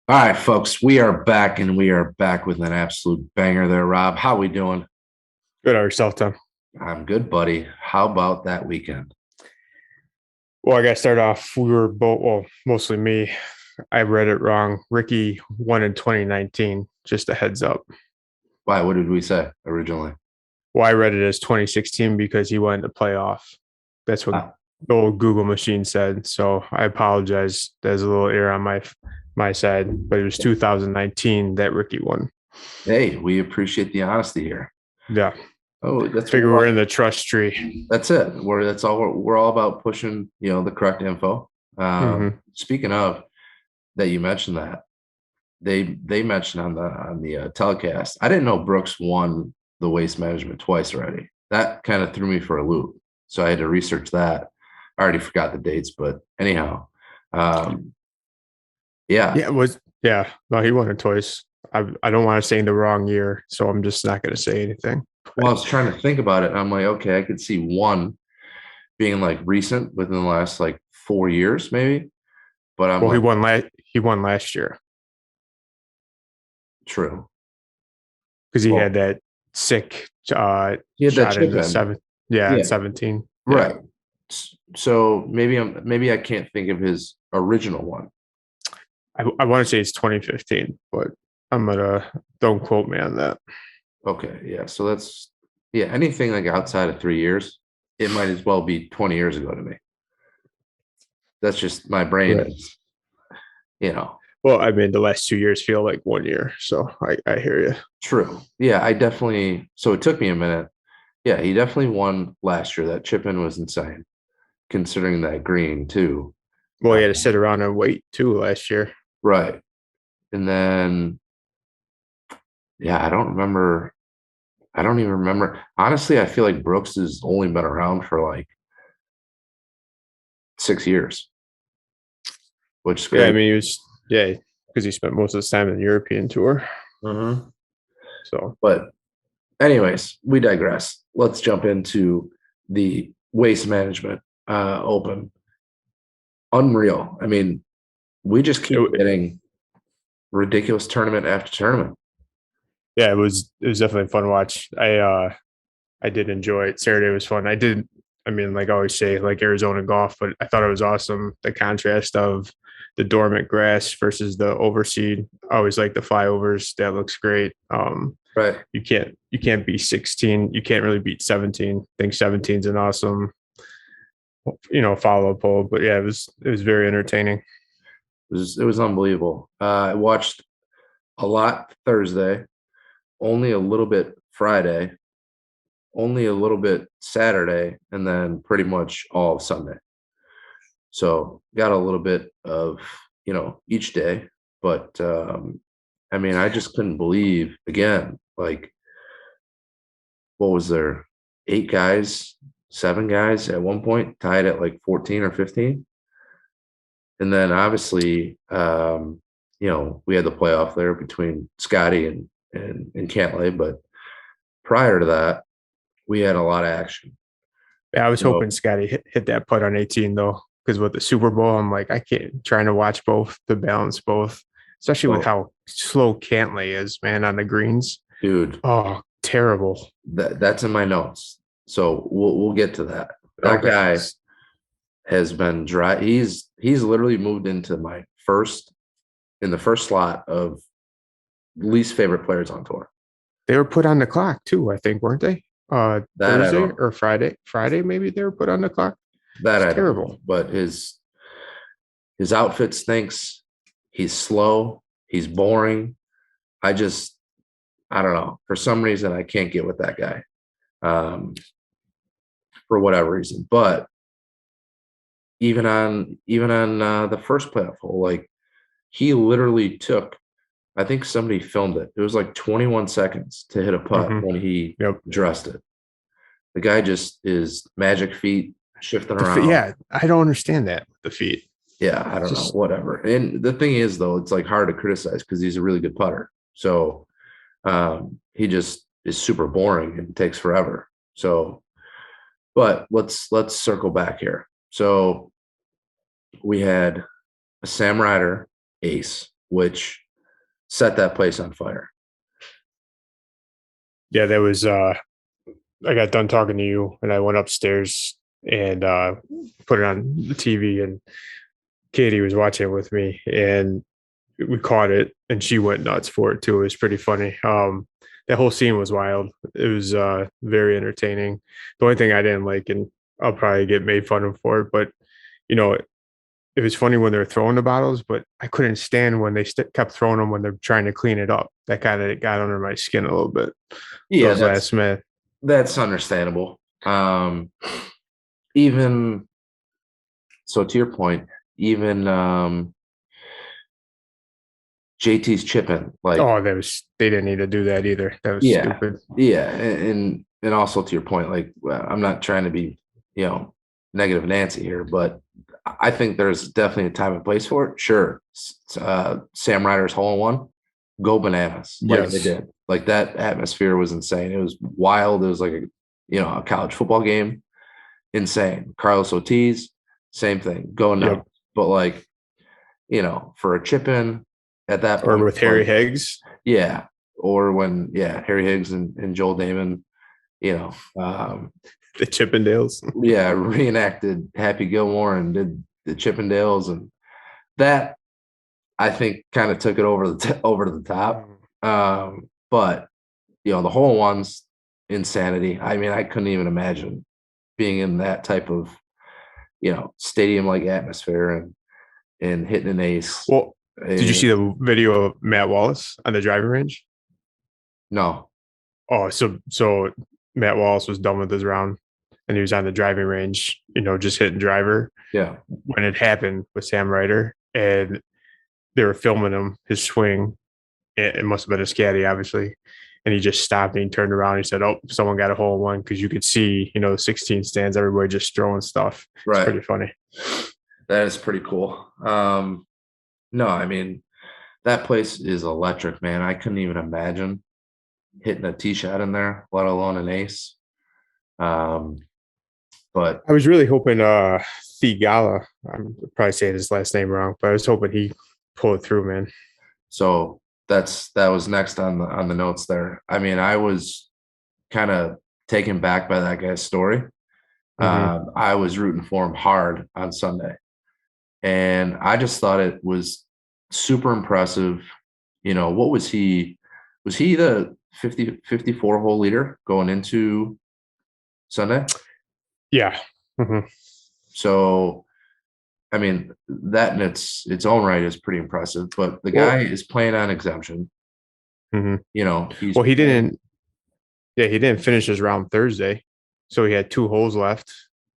All right, folks, we are back and we are back with an absolute banger there, Rob. How we doing? Good on yourself, Tom. I'm good, buddy. How about that weekend? Well, I got to start off. We were both, well, mostly me. I read it wrong. Ricky won in 2019. Just a heads up. Why? What did we say originally? Well, I read it as 2016 because he went to playoff. That's what Uh, the old Google machine said. So I apologize. There's a little error on my side, but it was 2019 that Ricky won. hey, we appreciate the honesty here. Yeah, Oh, that's what figure we're we're all, in the trust tree. that's it. That's all we're all about pushing, the correct info. Mm-hmm. Speaking of that, you mentioned that they mentioned on the telecast. I didn't know Brooks won the waste management twice already. That kind of threw me for a loop. So I had to research that. I already forgot the dates, but anyhow, um, yeah. Yeah, it was. Yeah, no, he won it twice. I don't want to say in the wrong year, so I'm just not going to say anything. Well, I But was trying to think about it. And I'm like, okay, I could see one being like recent within the last like 4 years, maybe. But I'm well, like, he won last year true. because he Well, had that sick he had that shot in chip the in. seventh. Yeah, at Yeah, 17. Yeah, right. So maybe I can't think of his original one. I want to say it's 2015, but I'm gonna don't quote me on that. Okay, yeah. So that's yeah, anything like outside of 3 years, it might as well be 20 years ago to me. That's just my brain Right. is, you know, Well, I mean, the last 2 years feel like 1 year, so I hear you. true. Yeah, I definitely so it took me a minute. Yeah, he definitely won last year. That chip in was insane, considering that green too. Well, he Uh, had to sit around and wait too last year. right. And then yeah, I don't even remember. Honestly, I feel like Brooks has only been around for like 6 years, which Yeah, I scares mean, he was yeah because he spent most of his time in the European tour. me. So But anyways, we digress. Let's jump into the waste management open. Unreal. I mean, we just keep it, getting ridiculous tournament after tournament. yeah, it was definitely a fun watch. I did enjoy it. Saturday was fun. I mean, like I always say, like Arizona golf, but I thought it was awesome. The contrast of the dormant grass versus the overseed. I always like the flyovers. That looks great. Right. You can't beat 16. You can't really beat 17. I think 17's an awesome, follow up hole. But yeah, it was very entertaining. It was unbelievable. I watched a lot Thursday, only a little bit Friday, only a little bit Saturday, and then pretty much all of Sunday. So got a little bit of each day, but I mean, I just couldn't believe again, like what was there, 8 guys, 7 guys at one point tied at like 14 or 15, and then obviously, we had the playoff there between Scotty and Cantlay, but prior to that, we had a lot of action. Yeah, I was hoping So, Scotty hit that putt on 18 though, because with the Super Bowl, I'm like, I can't trying to watch both to balance both, especially with well, how slow Cantley is, man, on the greens. dude, Oh, terrible. that's in my notes. So we'll get to that. That Okay. guy has been dry. He's literally moved into my first in the first slot of least favorite players on tour. They were put on the clock too, I think, weren't they? That I Thursday don't or Friday. Friday, maybe they were put on the clock. that It's I don't know. terrible. But his outfit stinks. He's slow. He's boring. I don't know. For some reason, I can't get with that guy. Um, for whatever reason. But even on the first playoff hole, like he literally took. I think somebody filmed it. It was like 21 seconds to hit a putt Hmm. when he Yep. addressed it. The guy just is magic feet shifting around. Yeah, I don't understand that with the feet. Yeah, I don't know, Just whatever. And the thing is, though, it's like hard to criticize because he's a really good putter. So he just is super boring and takes forever. So, but let's circle back here. So we had a Sam Ryder ace. which set that place on fire. Yeah, that was I got done talking to you and I went upstairs and put it on the TV, and Katie was watching it with me, and we caught it and she went nuts for it too. It was pretty funny. That whole scene was wild. It was very entertaining. The only thing I didn't like, and I'll probably get made fun of for it, but you know, it was funny when they were throwing the bottles, but I couldn't stand when they kept throwing them when they're trying to clean it up. That kind of got under my skin a little bit. Yeah, Those last minute. that's understandable. Even so, to your point, even JT's chipping, like, Oh, they didn't need to do that either. That was yeah, stupid. yeah, and also to your point, like, well, I'm not trying to be, negative Nancy here, but I think there's definitely a time and place for it. Sure, Sam Ryder's hole in one, go bananas, like they Yes. did. Like that atmosphere was insane. It was wild. It was like a college football game, insane. Carlos Ortiz, same thing, going nuts. Yep. But like, for a chip in at that Or point, with Harry Higgs. yeah, or when Harry Higgs and Joel Damon, you know, um, The Chippendales. yeah, reenacted Happy Gilmore and did the Chippendales, and that I think kind of took it over over to the top. But the whole one's insanity. I mean, I couldn't even imagine being in that type of stadium like atmosphere and hitting an ace. Well, did you see the video of Matt Wallace on the driving range? No. Oh, so Matt Wallace was done with his round and he was on the driving range, just hitting driver. Yeah. When it happened with Sam Ryder, and they were filming him, his swing. It must have been a scatty, obviously. And he just stopped and he turned around and he said, "Oh, someone got a hole in one," because you could see, the 16 stands, everybody just throwing stuff. Right. It's pretty funny. That is pretty cool. No, I mean, that place is electric, man. I couldn't even imagine hitting a tee shot in there, let alone an ace. But I was really hoping Thigala, I'm probably saying his last name wrong, but I was hoping he pulled it through, man. so that was next on the notes there. I mean, I was kind of taken back by that guy's story. I was rooting for him hard on Sunday, and I just thought it was super impressive. What was he? Was he the 54 hole leader going into Sunday? Yeah. So, I mean, that in its own right is pretty impressive. But the guy is playing on exemption. He's he didn't. Yeah, he didn't finish his round Thursday, so he had 2 holes left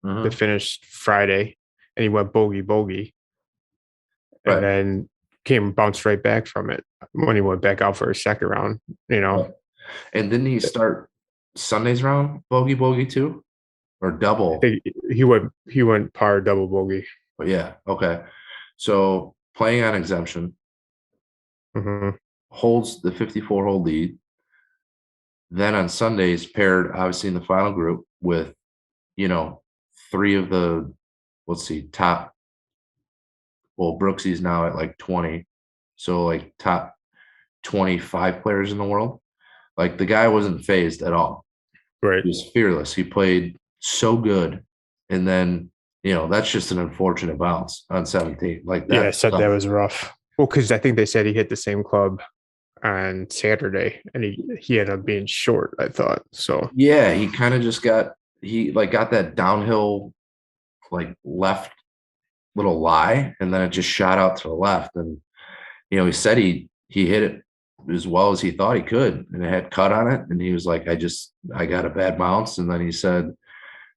to finish Friday, and he went bogey, and then bounced right back from it when he went back out for his second round. Right. And didn't he start Sunday's round bogey too, or double? He went par double bogey. But yeah, okay. So playing on exemption, holds the 54 hole lead. Then on Sundays, paired obviously in the final group with, 3 of the, let's see, top. Well, Brooksy's now at like 20, so like top 25 players in the world. Like the guy wasn't phased at all. Right. He was fearless. He played so good, and then that's just an unfortunate bounce on 17. Like that. Yeah, I said that was rough. Well, because I think they said he hit the same club on Saturday, and he ended up being short, I thought. So yeah, he kind of just got that downhill, like left little lie, and then it just shot out to the left. And he said he hit it as well as he thought he could, and it had cut on it. And he was like, I got a bad bounce. And then he said,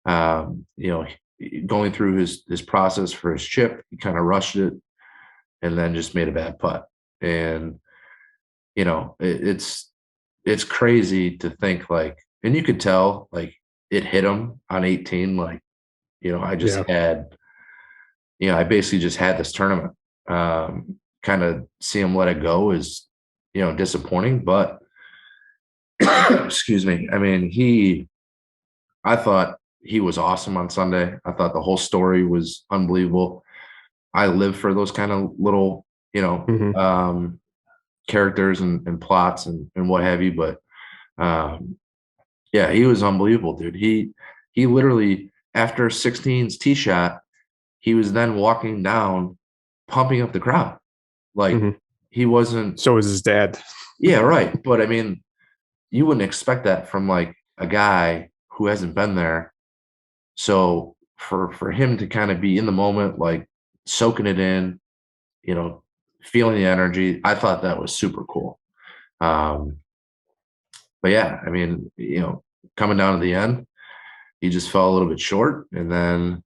going through his process for his chip, he kind of rushed it and then just made a bad putt. And it's crazy to think, like, and you could tell like it hit him on 18. Like, I just had, I basically just had this tournament. Kind of see him let it go is, disappointing, but excuse me. I mean, I thought he was awesome on Sunday. I thought the whole story was unbelievable. I live for those kind of little, you know, Mhm. characters and plots and what have you. But yeah, he was unbelievable, dude. He literally after 16's tee shot, he was then walking down, pumping up the crowd. Like Mhm. he wasn't, So was his dad. yeah, right. But I mean, you wouldn't expect that from like a guy who hasn't been there. So for him to kind of be in the moment, like soaking it in, you know, feeling the energy, I thought that was super cool. Um, but yeah, I mean, coming down to the end, he just fell a little bit short, and then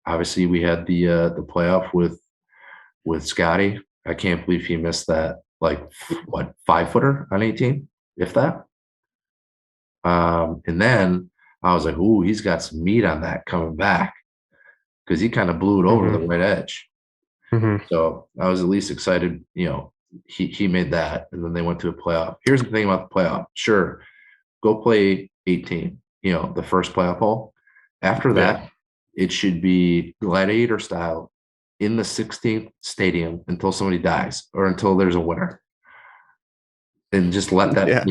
obviously we had the playoff with Scotty. I can't believe he missed that, like, what, 5-footer on 18, if that. And then I was like, ooh, he's got some meat on that coming back, because he kind of blew it over the Mhm. right edge. Mhm. So I was at least excited, he made that, and then they went to a playoff. Here's the thing about the playoff. Sure, go play 18, the first playoff hole. After Yeah. that, it should be gladiator style in the 16th stadium until somebody dies or until there's a winner. And just Yeah.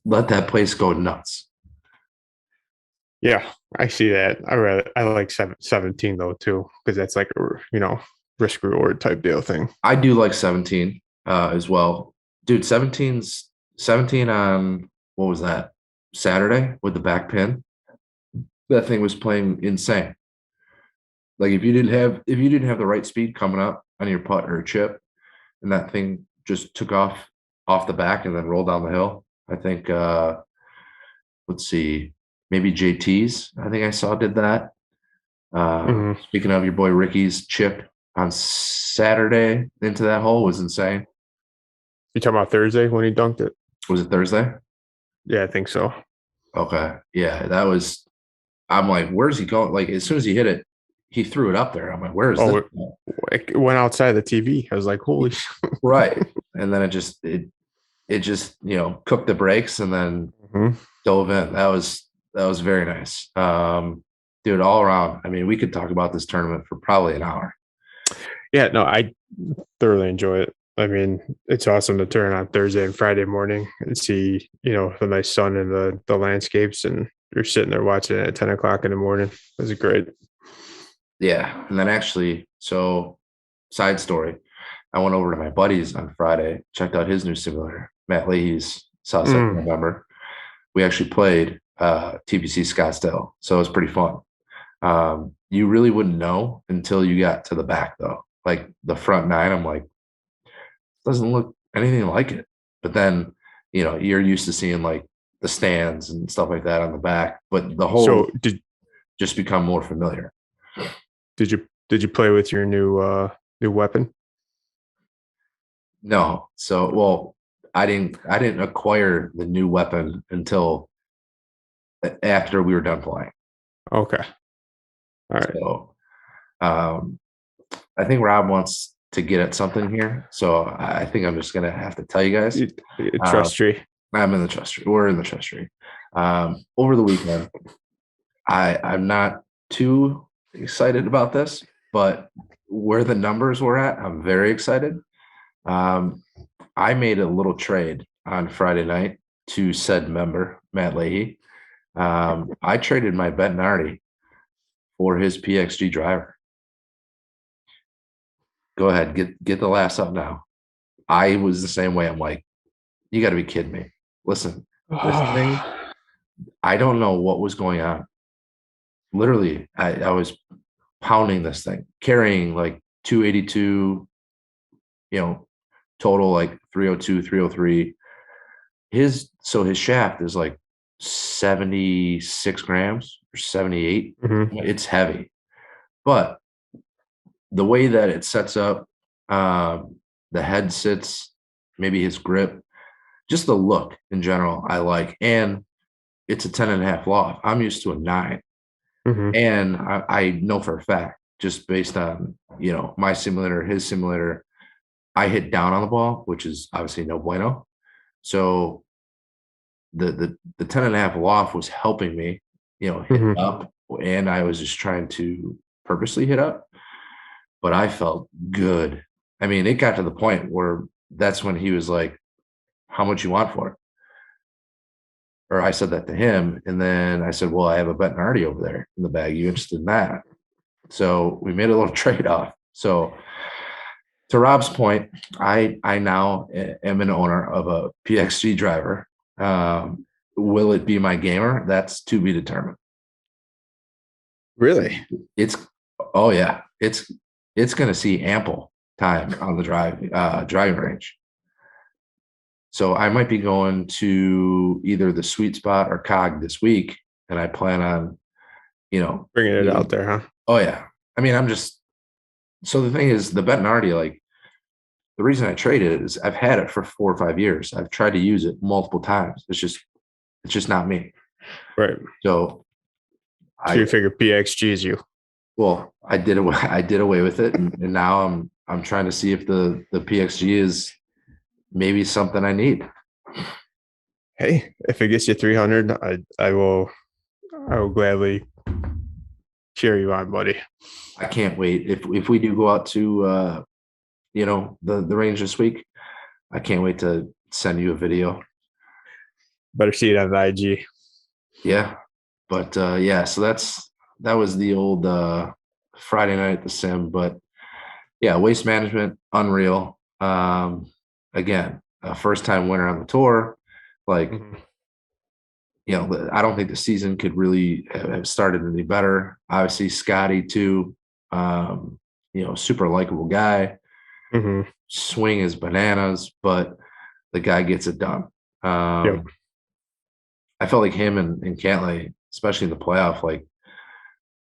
let that place go nuts. Yeah. I see that. I like 17 though too, because that's like a, risk reward type deal thing. I do like 17 as well. Dude, 17 on, what was that? Saturday with the back pin. That thing was playing insane. Like if you didn't have the right speed coming up on your putt or chip, and that thing just took off the back and then rolled down the hill. I think let's see, maybe JT's, I think I saw, did that. Mhm. Speaking of, your boy Ricky's chip on Saturday into that hole was insane. You talking about Thursday when he dunked it? Was it Thursday? Yeah, I think so. Okay. Yeah, that was, I'm like, where's he going? Like, as soon as he hit it, he threw it up there. I'm like, where is this? Oh, it went outside the TV. I was like, holy. Right. And then it just, cooked the brakes and then Mhm. dove in. That was very nice. Dude, all around. I mean, we could talk about this tournament for probably an hour. Yeah, no, I thoroughly enjoy it. I mean, it's awesome to turn on Thursday and Friday morning and see, the nice sun and the landscapes, and you're sitting there watching it at 10 o'clock in the morning. It was great. Yeah. And then actually, so side story, I went over to my buddy's on Friday, checked out his new simulator, Matt Leahy's South Central Mm. November. We actually played TPC Scottsdale. So it was pretty fun. You really wouldn't know until you got to the back, though. Like the front nine, I'm like, doesn't look anything like it. But then, you're used to seeing like the stands and stuff like that on the back, but the So whole did just become more familiar. did you play with your new weapon? No, so well, I didn't acquire the new weapon until after we were done playing. Okay. All right. So um, I think Rob wants to get at something here. So I think I'm just gonna have to tell you guys. Um, Trust tree. I'm in the trust tree. We're in the trust tree. Over the weekend, I'm not too excited about this, but where the numbers were at, I'm very excited. Um, I made a little trade on Friday night to said member, Matt Leahy. I traded my Bentinardi for his PXG driver. Go ahead, get the laughs up now. I was the same way. I'm like, you got to be kidding me. Listen, this thing, I don't know what was going on. Literally, I was pounding this thing, carrying like 282, you know, total like 302, 303. His shaft is like 76 grams or 78. Mhm. It's heavy, but the way that it sets up, the head sits, maybe his grip, just the look in general, I like. And it's a 10.5 loft. I'm used to a 9. Mhm. And I know for a fact, just based on, my simulator, his simulator, I hit down on the ball, which is obviously no bueno. So the 10.5 loft was helping me, hit Mhm. up, and I was just trying to purposely hit up, but I felt good. I mean, it got to the point where that's when he was like, how much you want for it? Or I said that to him. And then I said, well, I have a Bettinardi over there in the bag. You interested in that? So we made a little trade off. So to Rob's point, I now am an owner of a PXG driver. Will it be my gamer? That's to be determined. Really? It's oh yeah, it's going to see ample time on the driving range. So I might be going to either the Sweet Spot or Cog this week, and I plan on, Bringing it out there, huh? Oh yeah. I mean, I'm just so the thing is the Bettinardi, like the reason I traded it is I've had it for 4 or 5 years. I've tried to use it multiple times. It's just not me. Right. So So you figure PXG is you. well, I did away with it, and now I'm trying to see if the PXG is maybe something I need. Hey, if it gets you 300, I will gladly cheer you on, buddy. I can't wait. If we do go out to the range this week, I can't wait to send you a video. Better see it on the IG. Yeah. But yeah, so that was the old Friday night at the sim. But yeah, waste management, unreal. Again, a first time winner on the tour. Like, I don't think the season could really have started any better. Obviously, Scotty too. Super likable guy. Swing is bananas, but the guy gets it done. Yep. I felt like him and Cantlay, especially in the playoff, like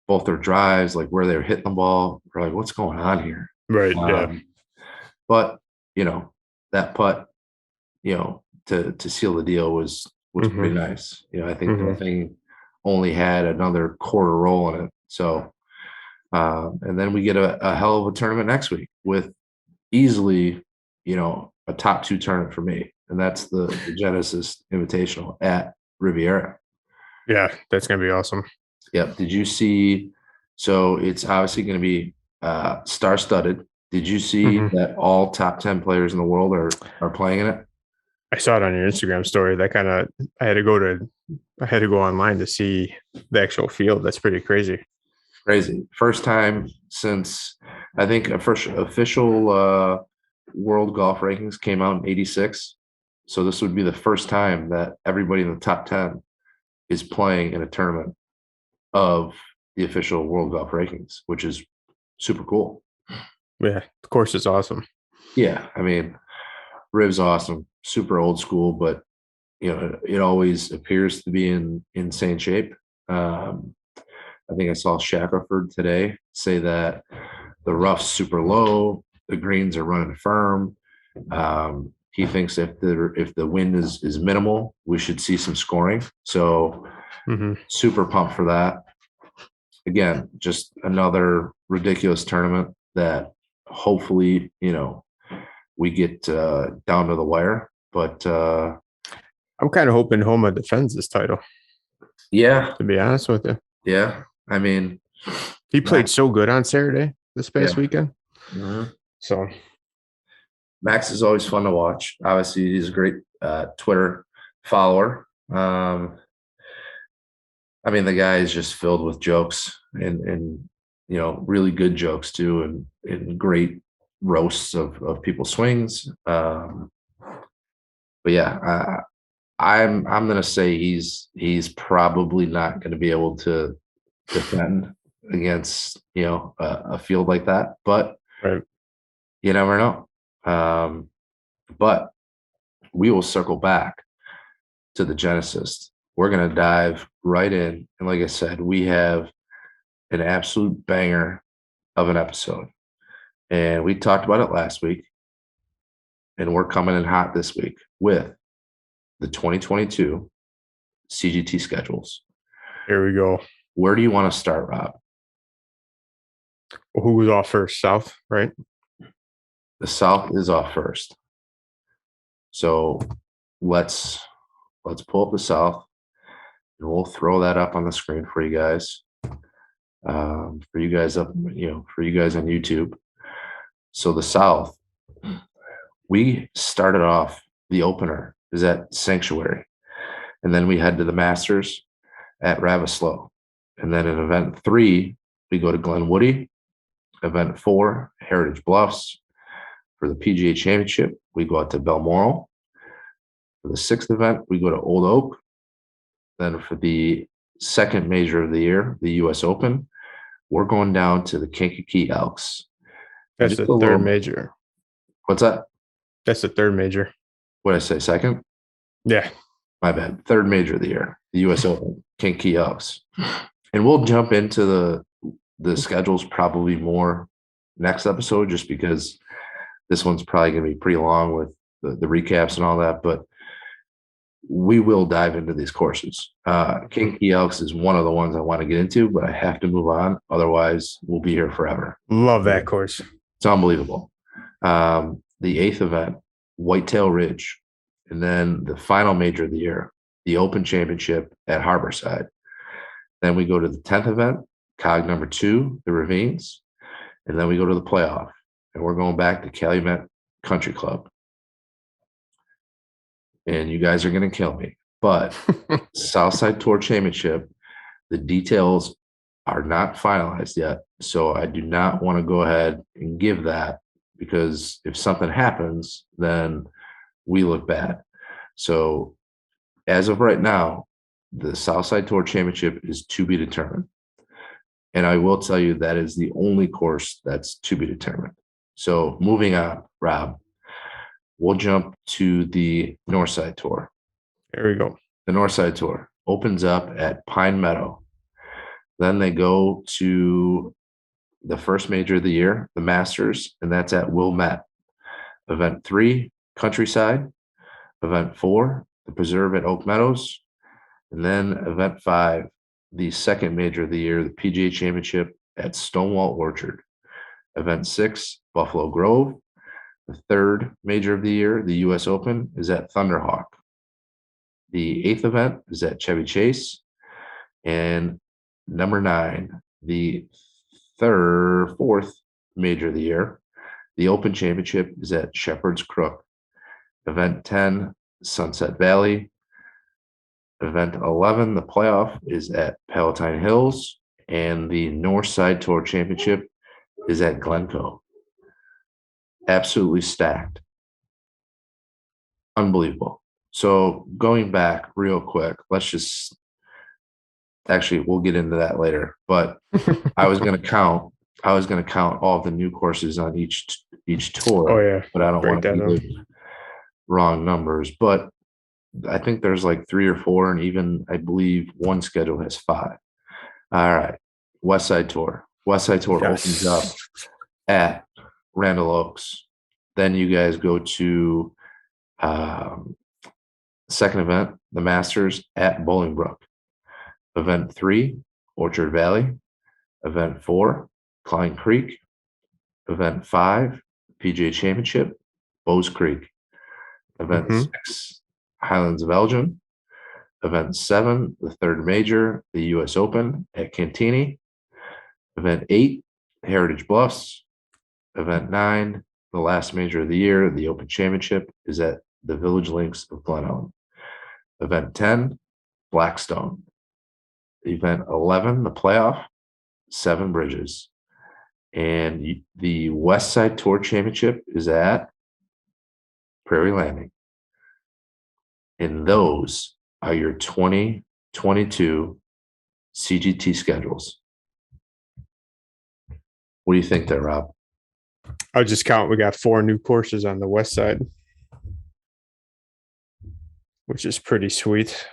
both their drives, like where they were hitting the ball, we're like, what's going on here? Right. Yeah. But that putt, to seal the deal was pretty nice. I think that thing only had another quarter roll in it. So, and then we get a hell of a tournament next week with easily, a top 2 tournament for me, and that's the Genesis Invitational at Riviera. Yeah, that's gonna be awesome. Yep. Did you see? So it's obviously going to be star-studded. Did you see that all top 10 players in the world are playing in it? I saw it on your Instagram story. That kind of I had to go online to see the actual field. That's pretty crazy. Crazy. First time since I think official world golf rankings came out in '86. So this would be the first time that everybody in the top 10 is playing in a tournament of the official world golf rankings, which is super cool. Yeah, of course, it's awesome. Yeah, I mean, Riv's awesome, super old school, but it always appears to be in insane shape. I think I saw Shackelford today say that the rough's super low, the greens are running firm. He thinks if the wind is minimal, we should see some scoring. So super pumped for that. Again, just another ridiculous tournament that hopefully we get down to the wire. But I'm kind of hoping Homa defends this title. Yeah, to be honest with you. Yeah, I mean, he played so good on Saturday this past weekend. So Max is always fun to watch. Obviously, he's a great Twitter follower. I mean, the guy is just filled with jokes and really good jokes too, and great roasts of people's swings. But yeah, I'm gonna say he's probably not going to be able to defend against a field like that, but you never know. But we will circle back to the Genesis. We're going to dive right in, and like I said, we have an absolute banger of an episode, and we talked about it last week, and we're coming in hot this week with the 2022 CGT schedules. Here we go. Where do you want to start, Rob? Well, who was off first? South, right? The South is off first. So let's pull up the South, and we'll throw that up on the screen for you guys. For you guys on YouTube. So the South We started off the opener is at Sanctuary, and then we head to the Masters at Ravislow. And then in event 3, we go to Glen Woody. Event 4, Heritage Bluffs. For the PGA Championship, we go out to Balmoral. For the 6th event, we go to Old Oak. Then for the second major of the year, the U.S. Open, we're going down to the Kankakee Elks. And That's just the a third little, major. what's that? That's the third major. What did I say? Second? Yeah. My bad. Third major of the year, the U.S. Open, Kankakee Elks. And we'll jump into the schedules probably more next episode, just because this one's probably going to be pretty long with the recaps and all that. But we will dive into these courses. Kankakee Elks is one of the ones I want to get into, but I have to move on. Otherwise, we'll be here forever. Love that course. It's unbelievable. The 8th event, Whitetail Ridge. And then the final major of the year, the Open Championship at Harborside. Then we go to the 10th event, COG number 2, the Ravines. And then we go to the playoff. And we're going back to Calumet Country Club. And you guys are going to kill me. But Southside Tour Championship, the details are not finalized yet. So I do not want to go ahead and give that, because if something happens, then we look bad. So as of right now, the Southside Tour Championship is to be determined. And I will tell you that is the only course that's to be determined. So moving on, Rob, we'll jump to the Northside Tour. There we go. The Northside Tour opens up at Pine Meadow. Then they go to the first major of the year, the Masters, and that's at Wilmette. Event 3, Countryside. Event 4, the Preserve at Oak Meadows. And then event 5, the second major of the year, the PGA Championship at Stonewall Orchard. Event 6, Buffalo Grove. The third major of the year, the U.S. Open, is at Thunderhawk. The 8th event is at Chevy Chase. And number 9, the fourth major of the year, the Open Championship, is at Shepherd's Crook. Event 10, Sunset Valley. Event 11, the playoff, is at Palatine Hills. And the Northside Tour Championship is at Glencoe. Absolutely stacked. Unbelievable. So going back real quick, we'll get into that later. But I was going to count all the new courses on each tour. Oh yeah. But I don't want to Break that give wrong numbers. But I think there's like 3 or 4, and even I believe one schedule has 5. All right. West Side Tour. West Side Tour opens up at Randall Oaks. Then you guys go to second event, the Masters at Bolingbrook. Event 3, Orchard Valley. Event 4, Klein Creek. Event 5, PGA Championship, Bowes Creek. Event 6, Highlands of Elgin. Event 7, the third major, the U.S. Open at Cantini. Event 8, Heritage Bluffs. Event 9, the last major of the year, the Open Championship, is at the Village Links of Glen Ellyn. Event 10, Blackstone. Event 11, the playoff, Seven Bridges. And the West Side Tour Championship is at Prairie Landing. And those are your 2022 CGT schedules. What do you think there, Rob? I'll just count. We got 4 new courses on the west side, which is pretty sweet.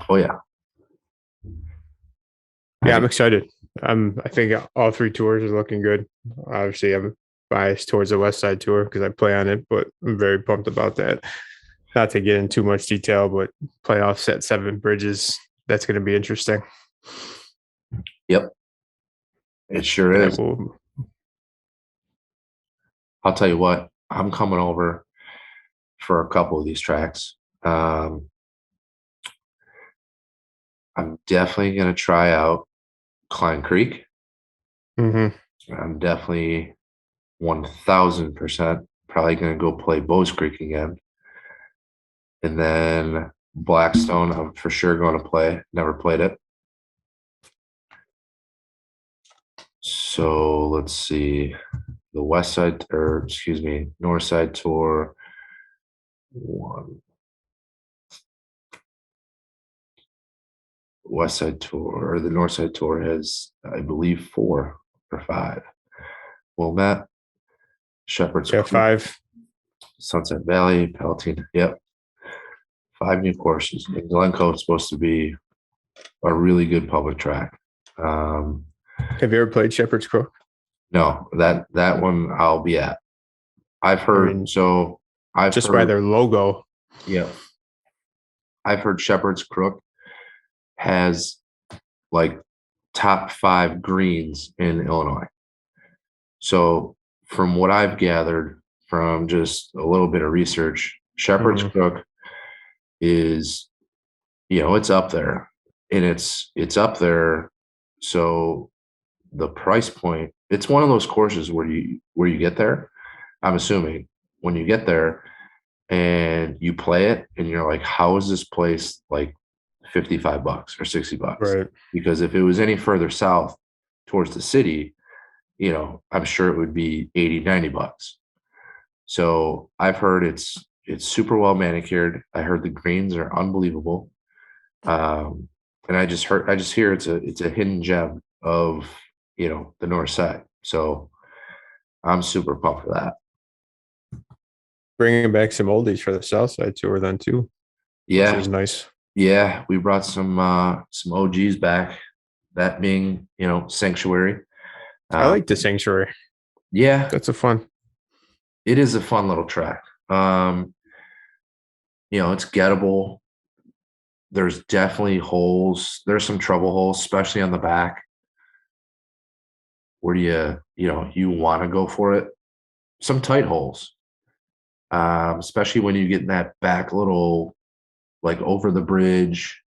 Oh, yeah. Yeah, I'm excited. I think all 3 tours are looking good. Obviously, I'm biased towards the West Side Tour because I play on it, but I'm very pumped about that. Not to get in too much detail, but playoffs at Seven Bridges, that's going to be interesting. Yep. It sure is. I'll tell you what, I'm coming over for a couple of these tracks. I'm definitely going to try out Klein Creek. Mm-hmm. I'm definitely 1000% probably going to go play Bowes Creek again. And then Blackstone, I'm for sure going to play. Never played it. So let's see. The North Side Tour. One. West Side Tour, or the North Side Tour has, I believe, 4 or 5. Wilmette, Shepherd's Yeah, Creek, 5. Sunset Valley, Palatine. Yep. 5 new courses. And Glencoe is supposed to be a really good public track. Have you ever played Shepherd's Crook? No, that one I'll be at. I've heard, just by their logo. Yeah. I've heard Shepherd's Crook has like top 5 greens in Illinois. So from what I've gathered from just a little bit of research, Shepherd's Crook is, it's up there, and it's up there. So the price point, it's one of those courses where you get there, I'm assuming, when you get there and you play it and you're like, how is this place like $55 or $60? Right. Because if it was any further south towards the city, I'm sure it would be $80-90. So I've heard it's super well manicured. I heard the greens are unbelievable. And I just hear it's a hidden gem of, the north side. So I'm super pumped for that. Bringing back some oldies for the South Side Tour then too. Yeah. Which is nice. Yeah. We brought some OGs back, that being, Sanctuary. I like the Sanctuary. Yeah. That's it is a fun little track. It's gettable. There's definitely holes. There's some trouble holes, especially on the back, where you want to go for it. Some tight holes, especially when you get in that back little, like over the bridge.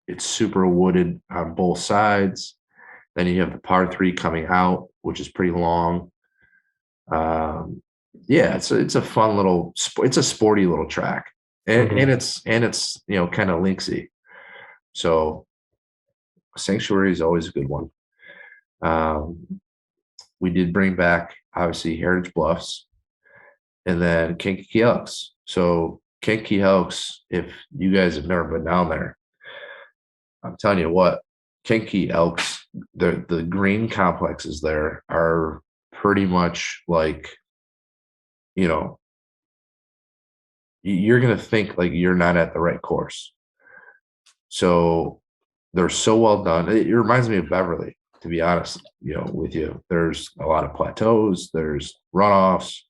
It's super wooded on both sides. Then you have the par 3 coming out, which is pretty long. Yeah, it's a fun little. It's a sporty little track, and it's kind of linksy. So Sanctuary is always a good one. We did bring back, obviously, Heritage Bluffs, and then Kankakee Elks. So Kankakee Elks, if you guys have never been down there, I'm telling you what, Kankakee Elks, the green complexes there are pretty much like, you're going to think like you're not at the right course. So they're so well done. It reminds me of Beverly, to be honest, with you. There's a lot of plateaus, there's runoffs.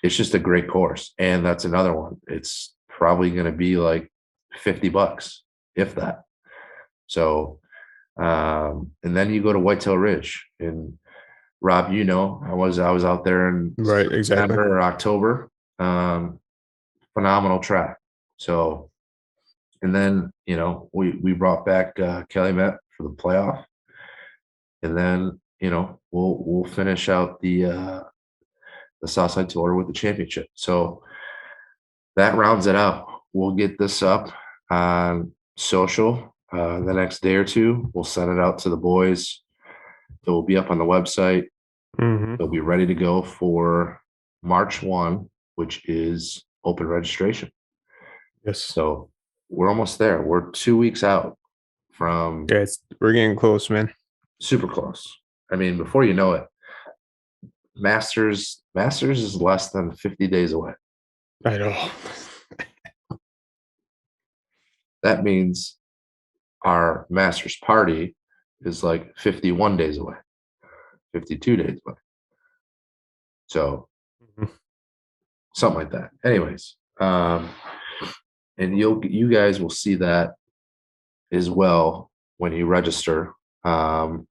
It's just a great course. And that's another one. It's probably going to be like $50, if that. So, and then you go to Whitetail Ridge, and Rob, I was out there in September or October. Phenomenal track. So, and then, we brought back Calumet for the playoff, and then, we'll finish out the Southside Tour with the championship. So that rounds it out. We'll get this up on social the next day or two. We'll send it out to the boys. It will be up on the website. They'll be ready to go for March 1, which is open registration. Yes. So we're almost there. We're 2 weeks out from. Yeah, we're getting close, man. Super close. I mean, before you know it, Masters is less than 50 days away. I know. That means our Masters party is like 51 days away, 52 days away. So something like that. Anyways, and you guys will see that as well when you register. So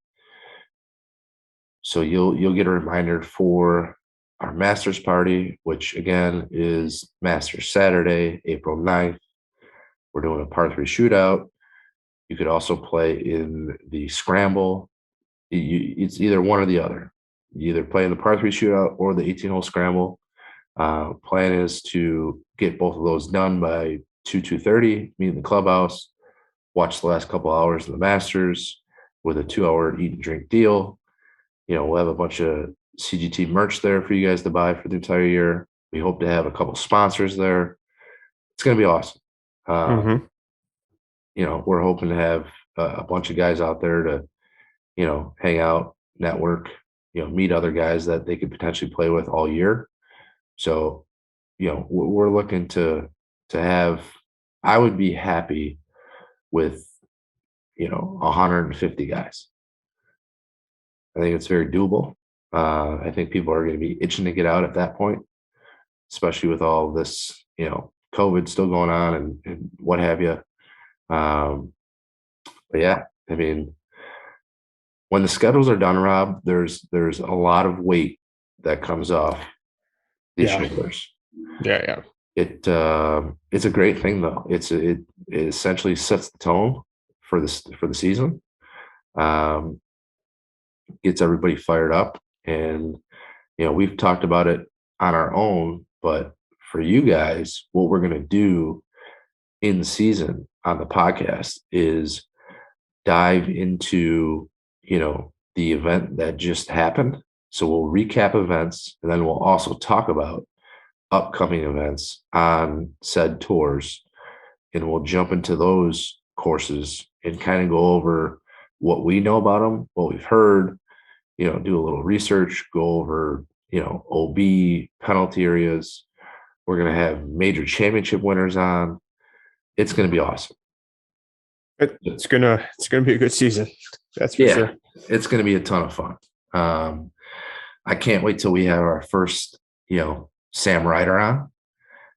you'll get a reminder for our Masters party, which again is Masters Saturday, April 9th. We're doing a par 3 shootout. You could also play in the scramble. It's either one or the other. You either play in the par 3 shootout or the 18-hole scramble. Plan is to get both of those done by 2:30. Meet in the clubhouse, watch the last couple hours of the Masters with a 2-hour eat and drink deal. We'll have a bunch of CGT merch there for you guys to buy for the entire year. We hope to have a couple sponsors there. It's going to be awesome. Mm-hmm. We're hoping to have a bunch of guys out there to, hang out, network, meet other guys that they could potentially play with all year. So, we're looking to have, I would be happy with, 150 guys. I think it's very doable. I think people are going to be itching to get out at that point, especially with all this, COVID still going on and what have you. But yeah, I mean, when the schedules are done, Rob, there's a lot of weight that comes off these Yeah. shoulders. Yeah. It's a great thing though. It essentially sets the tone for the season. Gets everybody fired up, and we've talked about it on our own, but for you guys, what we're going to do in season on the podcast is dive into the event that just happened. So we'll recap events, and then we'll also talk about upcoming events on said tours, and we'll jump into those courses and kind of go over what we know about them, what we've heard, do a little research, go over, OB penalty areas. We're going to have major championship winners on. It's going to be awesome. It's gonna be a good season. That's for sure. It's going to be a ton of fun. I can't wait till we have our first, Sam Ryder on.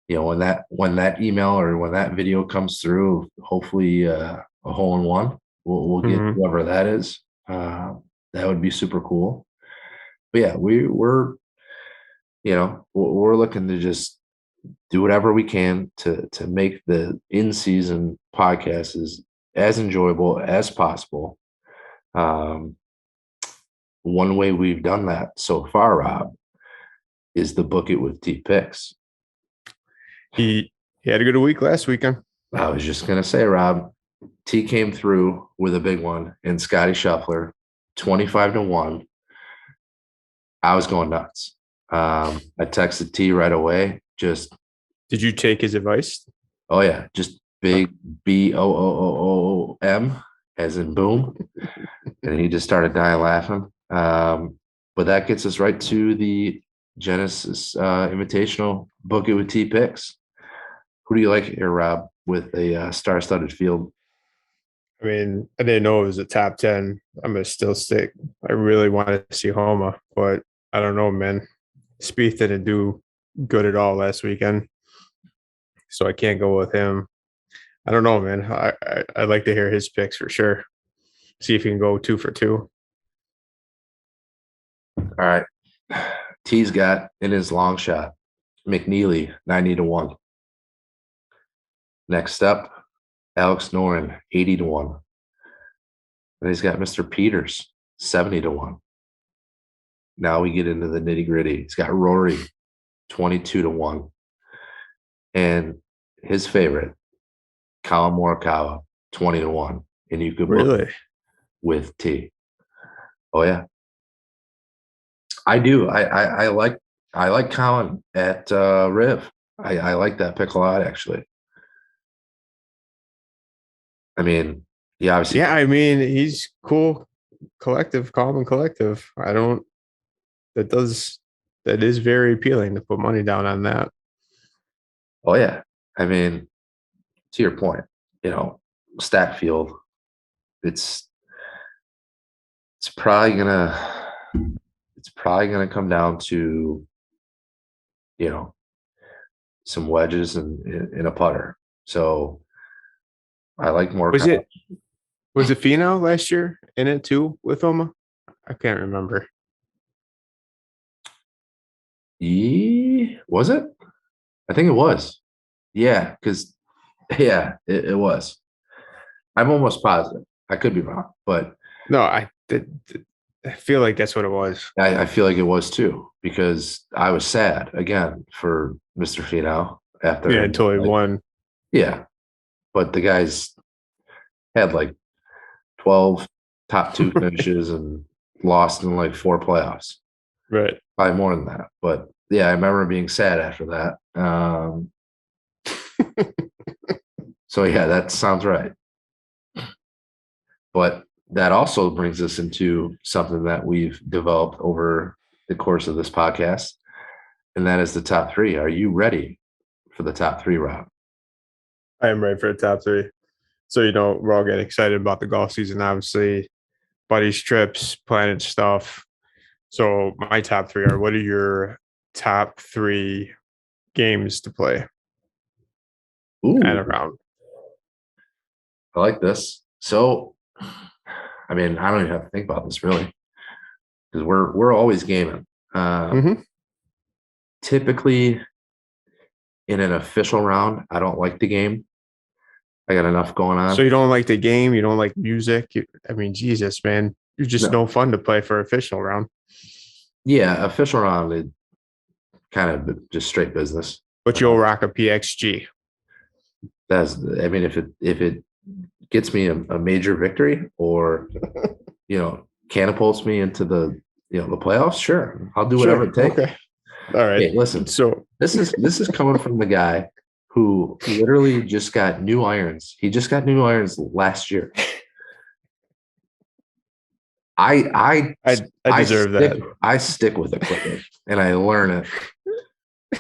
When that email or when that video comes through, hopefully a hole in one. We'll get whoever that is. That would be super cool. But yeah, we're looking to just do whatever we can to make the in-season podcast as enjoyable as possible. One way we've done that so far, Rob, is the Book It with T picks. He had a good week last weekend. I was just gonna say, Rob, T came through with a big one in Scotty Scheffler, 25-1. I was going nuts. I texted T right away. Did you take his advice? Oh yeah, just big BOOOOM as in boom, and he just started dying laughing. But that gets us right to the Genesis Invitational Book It with T picks. Who do you like here, Rob, with a star-studded field? I mean, I didn't know it was a top 10. I'm going to still stick. I really wanted to see Homa, but I don't know, man. Spieth didn't do good at all last weekend, so I can't go with him. I don't know, man. I'd like to hear his picks for sure. See if he can go 2 for 2. All right. T's got in his long shot, McNeely, 90-1. Next up, Alex Noren, 80-1. And he's got Mr. Peters, 70-1. Now we get into the nitty-gritty. He's got Rory, 22-1. And his favorite, Colin Morikawa, 20-1. And you could really with T. Oh yeah. I do. I like Colin at Riv. I like that pick a lot, actually. I mean, yeah, obviously. Yeah, I mean, he's cool, collective, calm and collective. That is very appealing to put money down on that. Oh yeah. I mean, to your point, stack field, it's probably gonna come down to, some wedges and in a putter. So I like more. Was it Finau last year in it too with Homa? I can't remember. Was it? I think it was. Yeah, because it was. I'm almost positive. I could be wrong, but no, I feel like that's what it was. I feel like it was too, because I was sad again for Mr. Finau Yeah, after, until he like, won. yeah, but the guys had like 12 top two finishes and lost in like 4 playoffs, Right. probably more than that. But yeah, I remember being sad after that. So yeah, that sounds right. But that also brings us into something that we've developed over the course of this podcast, and that is the top three. Are you ready for the top three round? I am ready for the top three. So, we're all getting excited about the golf season, obviously, buddies, trips, planning stuff. So, my top three are, what are your top three games to play at Ooh, a round? I like this. So, I mean, I don't even have to think about this really, because we're always gaming. Mm-hmm. Typically, in an official round, I don't like the game. I got enough going So, on. you don't like the game? You don't like music? I mean, Jesus, man. You're just No, no fun to play for official round. yeah, official round, it kind of just straight business. But you'll rock a PXG. That's, I mean, if it gets me a major victory, or catapults me into the playoffs, sure, I'll do whatever Sure. it takes. Okay. All right. Hey, listen, So, this is coming from the guy who literally just got new irons. He just got new irons last year. I I I deserve stick that. I stick with equipment, and I learn it,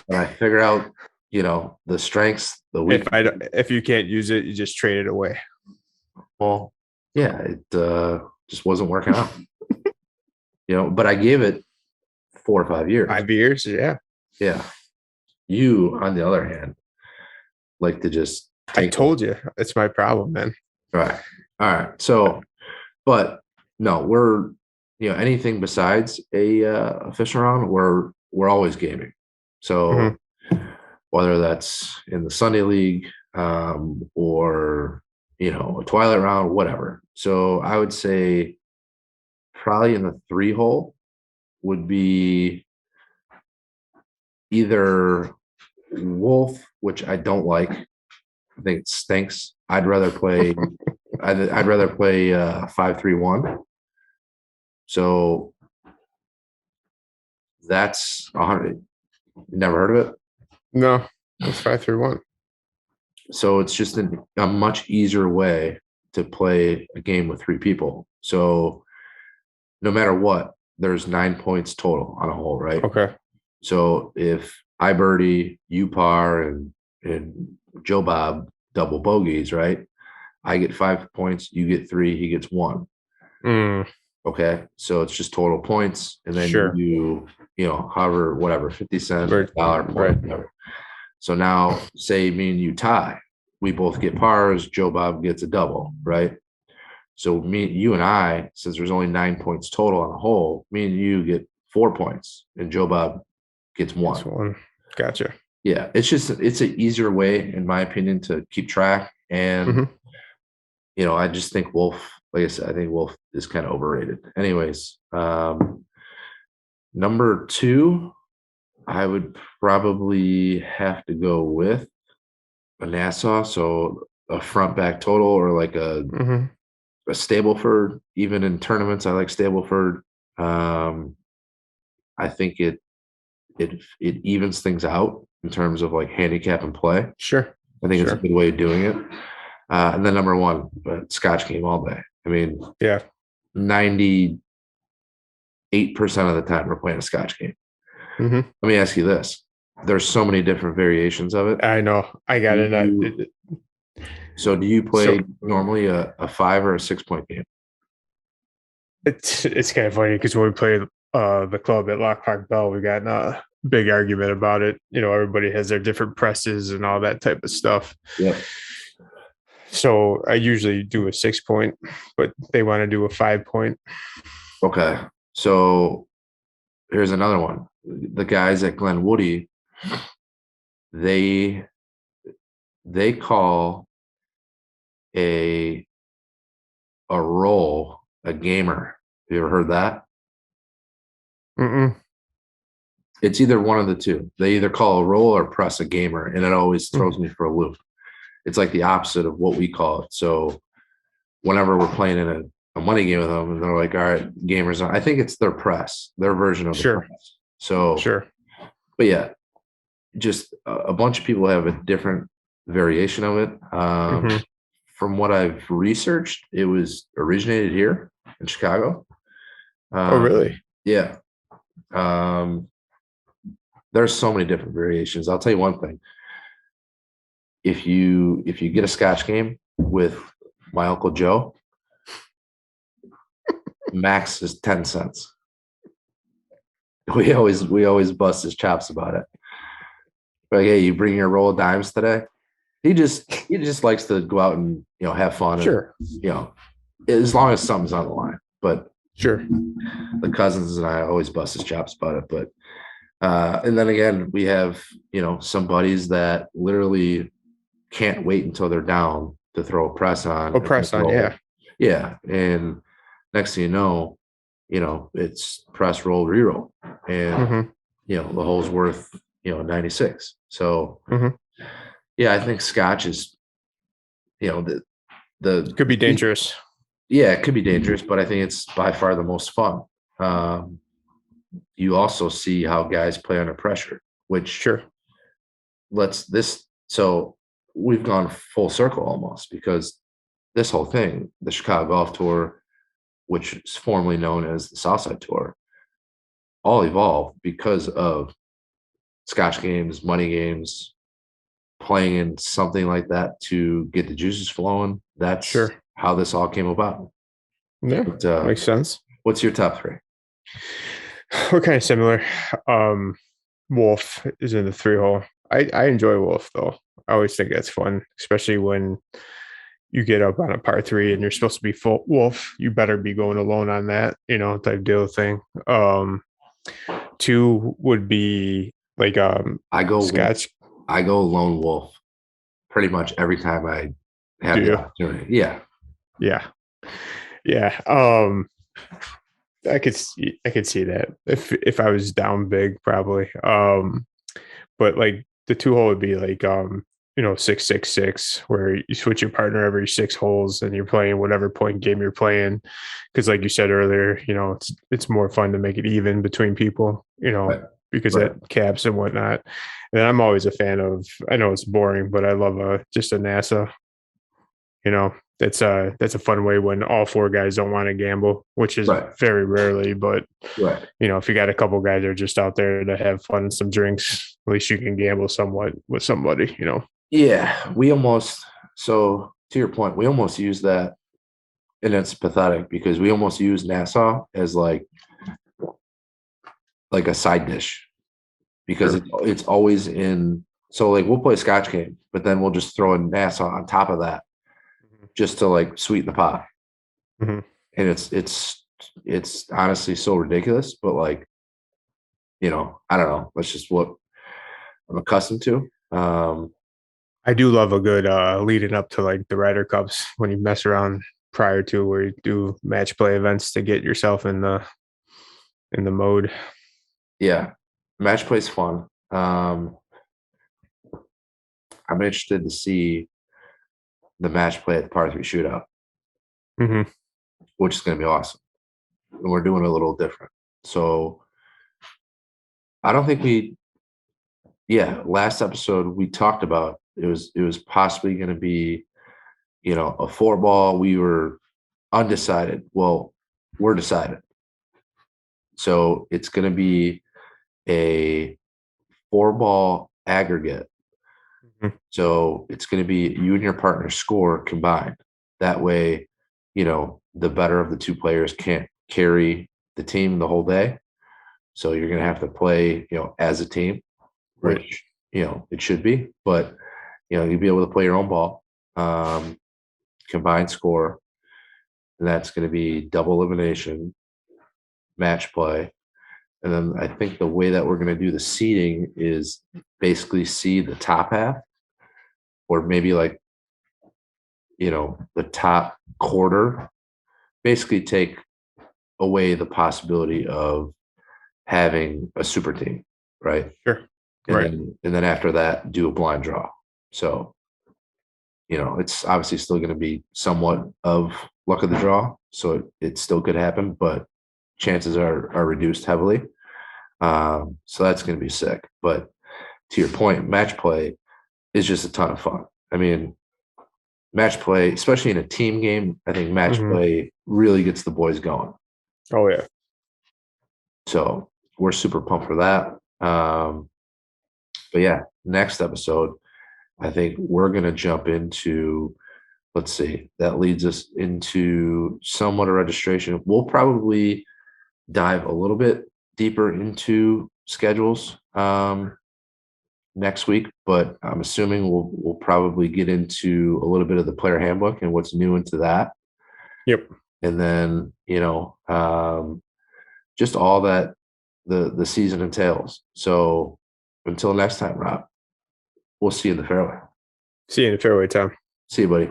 and I figure out the strengths, the weaknesses. If you can't use it, you just trade it away. Well, yeah, it just wasn't working out. But I gave it 4 or 5 years. 5 years, yeah. Yeah. You, on the other hand, like to just I take it. told you it's my problem, man. All right. All right. So, but no, we're anything besides a official round, we're always gaming. Mm-hmm. So whether that's in the Sunday League, or a Twilight round, whatever. So I would say probably in the 3 hole would be either Wolf, which I don't like. I think it stinks. I'd rather play. I'd rather play 5-3-1. So that's 100. Never heard of it. No, it's 5-3-1. So it's just a much easier way to play a game with 3 people. So no matter what, there's 9 points total on a hole, right? Okay. So if I birdie, you par, and Joe Bob double bogeys, right? I get 5 points, you get 3, he gets 1. Mm, Okay. So it's just total points. And then sure. however, whatever, 50 cents, Right. dollar Right. point, whatever. So now say me and you tie. We both get pars, Joe Bob gets a double, right? So you and I, since there's only 9 points total on a hole, me and you get 4 points and Joe Bob gets That's 1. one. Gotcha. Yeah. It's an easier way, in my opinion, to keep track. And Mm-hmm. I just think Wolf, like I said, I think Wolf is kind of overrated. Anyways, number 2, I would probably have to go with a Nassau. So a front back total, or like Mm-hmm. a Stableford. Even in tournaments, I like Stableford. Um, I think it evens things out in terms of like handicap and play. Sure. I think it's a Sure. good way of doing it. And then number 1, Scotch game all day. I mean, Yeah. 98% of the time we're playing a Scotch game. Mm-hmm. Let me ask you this. There's so many different variations of it. I know. I got it. So do you play So normally a 5 or a 6 point game? it's kind of funny because when we play the club at Lock Park Bell, we got in a big argument about it. Everybody has their different presses and all that type of stuff. Yeah. So I usually do a 6 point, but they want to do a 5 point. Okay. So here's another one. The guys at Glen Woody, they call a roll a gamer. Have you ever heard that? Mm-mm. It's either one of the two. They either call a roll or press a gamer, and it always throws Mm. me for a loop. It's like the opposite of what we call it. So whenever we're playing in a money game with them, and they're like, "All right, gamers," I think it's their press, their version of the Sure. press. So, Sure. but yeah, just a bunch of people have a different variation of it. Hmm. From what I've researched, it was originated here in Chicago. Oh, really? Yeah. Um, there's so many different variations. I'll tell you one thing. If you get a Scotch game with my Uncle Joe, max is 10 cents. We always bust his chops about it. Like, hey, you bring your roll of dimes today? He just likes to go out and have fun and Sure. as long as something's on the line. But Sure. the cousins and I always bust his chops about it. But and then again, we have some buddies that literally can't wait until they're down to throw a press on Oh, and then press on. roll. Yeah. Yeah, and next thing it's press roll reroll, and Hmm. the hole's worth 96. So Hmm. yeah, I think Scotch is the Could be dangerous. yeah, it could be dangerous, but I think it's by far the most fun. Um, you also see how guys play under pressure, which Sure. lets this. So we've gone full circle almost because this whole thing, the Chicago Golf Tour, which is formerly known as the Southside Tour, all evolved because of Scotch games, money games, playing in something like that to get the juices flowing. That's Sure. how this all came about. Yeah. But Makes sense. what's your top three? We're kind of similar. Um, Wolf is in the 3 hole. I enjoy Wolf though. I always think that's fun, especially when you get up on a par three and you're supposed to be full Wolf. You better be going alone on that, type deal thing. Um, Two would be like I go Scotch. I go lone wolf pretty much every time I Do have the you? opportunity. Yeah. Yeah. Yeah. I could see that if I was down big, probably. But like the 2 hole would be like 666, where you switch your partner every 6 holes and you're playing whatever point game you're playing. Because like you said earlier, it's more fun to make it even between people, Right. because Right. that caps and whatnot. And I'm always a fan of, I know it's boring, but I love just a NASA. That's a fun way when all 4 guys don't want to gamble, which is Right. very rarely. But Right. if you got a couple guys that are just out there to have fun and some drinks, at least you can gamble somewhat with somebody. Yeah. So to your point, we almost use that, and it's pathetic because we almost use Nassau as like a side dish because Sure. it's always in. So like we'll play a Scotch game, but then we'll just throw in Nassau on top of that just to like sweeten the pot. Mm-hmm. And it's honestly so ridiculous, but like I don't know. That's just what I'm accustomed to. I do love a good leading up to like the Ryder Cups when you mess around prior to, where you do match play events to get yourself in the mode. Yeah, match play's fun. I'm interested to see the match play at the par three shootout, Mm-hmm. which is going to be awesome. And we're doing it a little different. So I don't think last episode we talked about it was possibly going to be, a 4 ball. We were undecided. Well, we're decided. So it's going to be a 4 ball aggregate. Mm-hmm. So it's going to be you and your partner score combined. That way, the better of the two players can't carry the team the whole day. So you're going to have to play, as a team, Right. which, it should be, but, you'll be able to play your own ball, combined score. And that's going to be double elimination, match play. And then I think the way that we're going to do the seeding is basically see the top half, or maybe like, the top quarter, basically take away the possibility of having a super team, right? Sure. And Right. then after that, do a blind draw. So, it's obviously still going to be somewhat of luck of the draw. So it still could happen, but chances are reduced heavily. So that's going to be sick. But to your point, match play is just a ton of fun. I mean, match play, especially in a team game, I think match Hmm. play really gets the boys going. Oh yeah. So we're super pumped for that. But yeah, next episode, I think we're going to jump into, let's see, that leads us into somewhat a registration. We'll probably dive a little bit deeper into schedules next week, but I'm assuming we'll probably get into a little bit of the player handbook and what's new into that. Yep. And then, just all that the season entails. So until next time, Rob, we'll see you in the fairway. See you in the fairway, Tom. See you, buddy.